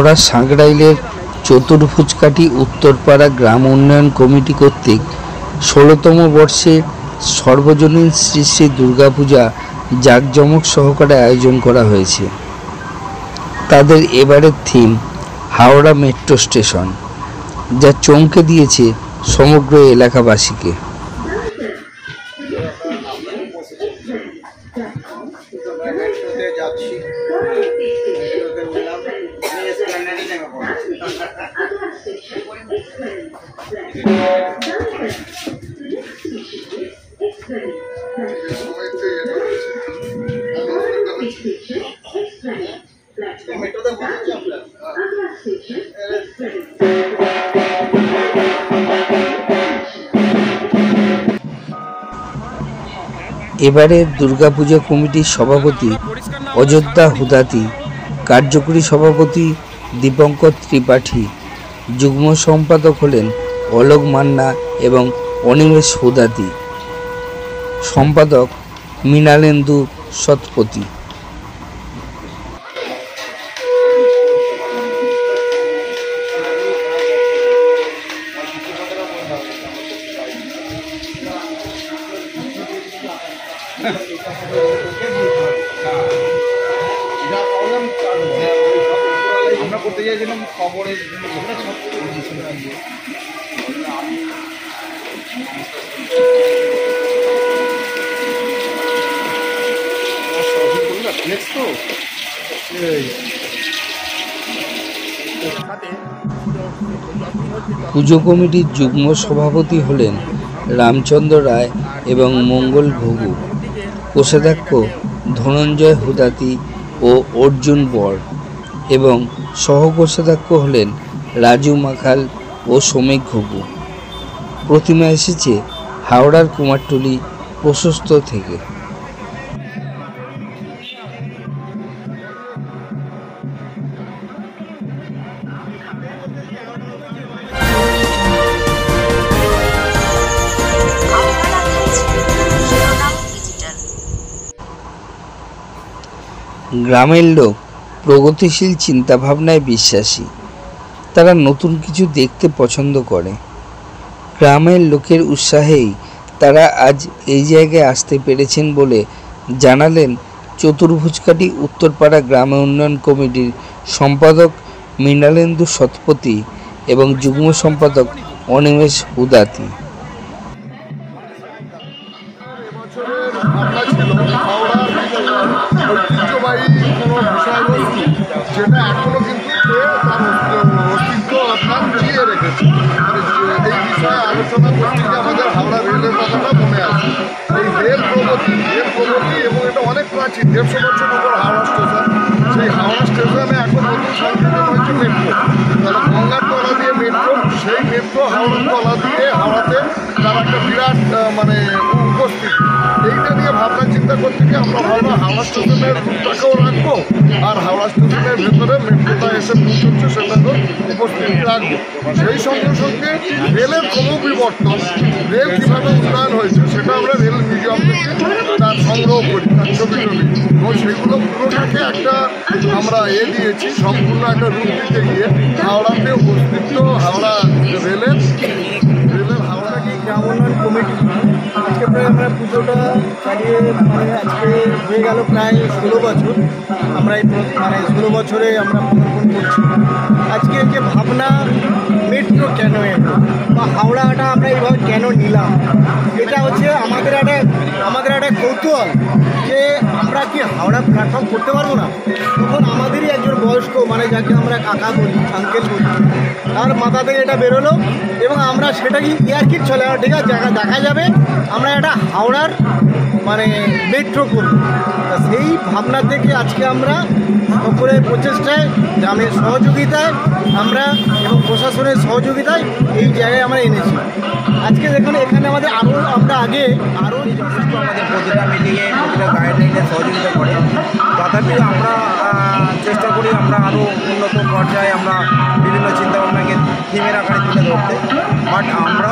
হাওড়া সাঁকরাইলের চতুর্ভুজকাঠি উত্তরপাড়া গ্রাম উন্নয়ন কমিটি কর্তৃক ১৬তম বর্ষে সর্বজনীন শ্রী শ্রী দুর্গাপূজা জাঁকজমক সহকারে আয়োজন করা হয়েছে। তাদের এবারের থিম হাওড়া মেট্রো স্টেশন, যা চমকে দিয়েছে সমগ্র এলাকাবাসীকে। এবারে দুর্গাপূজা কমিটির সভাপতি অযোধ্যা হুদাতি, কার্যকরী সভাপতি দীপঙ্কর ত্রিপাঠী, যুগ্ম সম্পাদক হলেন অলোক মান্না এবং অনিমেষ হুদাতি, সম্পাদক মৃণালেন্দু শতপথী। আমরা করতে চাইছিলাম খবরের পুজো কমিটির যুগ্ম সভাপতি হলেন রামচন্দ্র রায় এবং মঙ্গল ঘুঘু, কোষাধ্যক্ষ ধনঞ্জয় হুদাতি ও অর্জুন বর এবং সহকোষাধ্যক্ষ হলেন রাজু মাখাল ও শ্রমিক ঘুঘু। প্রতিমা এসেছে হাওড়ার কুমারটুলি প্রশস্ত থেকে। গ্রামের লোক প্রগতিশীল চিন্তাভাবনায় বিশ্বাসী, তারা নতুন কিছু দেখতে পছন্দ করে। গ্রামের লোকের উৎসাহেই তারা আজ এই জায়গায় আসতে পেরেছেন বলে জানালেন চতুর্ভুজকাঠি উত্তরপাড়া গ্রাম উন্নয়ন কমিটির সম্পাদক মৃণালেন্দু শতপথী এবং যুগ্ম সম্পাদক অনিমেষ হুদাতি। যেটা এখনো কিন্তু তার অস্তিত্ব আপনার জিয়ে রেখেছে। এই বিষয়ে আলোচনা করতে গিয়ে আমাদের হাওড়া রেলের কথাটা মনে আছে। এই রেল প্রগতি এবং এটা অনেক প্রাচীন, ১৫০ বছর উপর হাওড়া স্টেশন। সেই হাওড়া স্টেশনে এখন নতুন সংযোজন হয়েছে মেট্রো, তাহলে গঙ্গার তলা দিয়ে মেট্রো, সেই মেট্রো হাওড়ার তলা দিয়ে হাওড়াতে তার একটা বিরাট উপস্থিতি। এইটা নিয়ে ভাবনা চিন্তা করতে গিয়ে আমরা ভাবলাম হাওড়া স্টেশনের রুটটাকেও রাখবো আর হাওড়া স্টেশনের ভেতরে মেট্রোটা এসে পৌঁছচ্ছে সেটাকেও উপস্থিতি রাখবো। সেই সঙ্গে সঙ্গে রেলের ক্রমবিবর্তন, রেল কীভাবে উন্নয়ন হয়েছে সেটা আমরা রেল মিউজিয়াম থেকে তার সংগ্রহ করি, তার ছবি এবং সেগুলো পুরোটাকে একটা আমরা দিয়েছি, সম্পূর্ণ একটা রূপ দিতে গিয়ে হাওড়াতে উপস্থিত হাওড়া রেলের হাওড়াকে গ্রাম উন্নয়ন কমিটি আজকে প্রায় আমরা পুজোটা চালিয়ে আজকে হয়ে গেল প্রায় 16 বছর। আমরা এই 16 বছরে আমরা পদার্পণ করছি। আজকে যে ভাবনা মেট্রো কেন এলো বা হাওড়াটা আমরা এইভাবে কেন নিলাম, এটা হচ্ছে আমাদের একটা কৌতূহল যে আমরা কি হাওড়া প্ল্যাটফর্ম করতে পারবো না। তখন আমাদেরই একজন বয়স্ক যাকে আমরা কাকা বলি, আঙ্কেল বলি, তার মাথা থেকে এটা বেরোলো এবং আমরা সেটাকে ইয়ারকিট চলে ঠিক আছে দেখা যাবে আমরা একটা হাওড়ার মেট্রো করব। সেই ভাবনা থেকে আজকে আমরা সকলের প্রচেষ্টায়, গ্রামের সহযোগিতায় আমরা এবং প্রশাসনের সহযোগিতায় এই জায়গায় আমরা এনেছি। আজকে দেখুন এখানে আমাদের আমরা আগে যথেষ্ট আমাদের প্রতিটা মিটিংয়ে প্রতিটা গাইডলাইনের সহযোগিতা করে, তথাপি আমরা চেষ্টা করি আমরা আরও উন্নত পর্যায়ে আমরা বিভিন্ন চিন্তাভাবনাকে থিমের আকারে তুলে ধরতে। বাট আমরা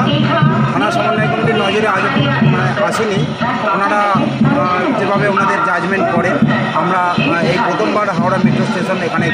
থানা সমন্বয় কমিটির নজরে আজও আসেনি। ওনারা যেভাবে ওনাদের জাজমেন্ট করে আমরা এই প্রথমবার হাওড়া মেট্রো স্টেশন এখানে